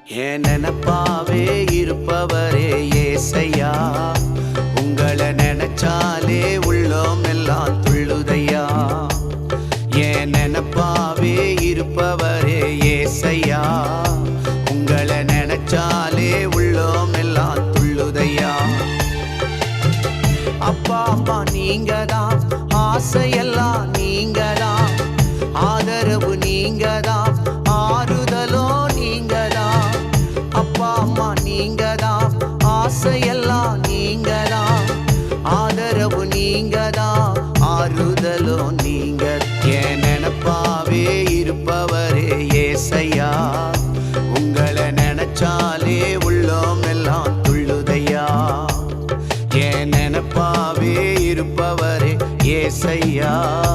என் நினப்பாவே இருப்பவரே ஏசையா, உங்களை நினைச்சாலே உள்ளோம் எல்லாம் துள்ளுதையா. என் நினப்பாவே இருப்பவரே ஏசையா, உங்களை நினைச்சாலே உள்ளோம் எல்லாம் துள்ளுதையா. அப்பா அம்மா நீங்கதான், ஆசையெல்லாம் நீங்கதான், ஆதரவு நீங்கதான், ஆறுதலோ நீங்கதான். அப்பா அம்மா நீங்கதான், ஆசையெல்லாம் நீங்கதான், ஆதரவு நீங்கதான், ஆறுதலோ நீங்க. என் நினப்பாவே இருப்பவரே ஏசையா, உங்களை நினைச்சாலே உள்ளோம் எல்லாம் துள்ளுதையா. என் நினப்பாவே இருப்பவரே ஏசையா.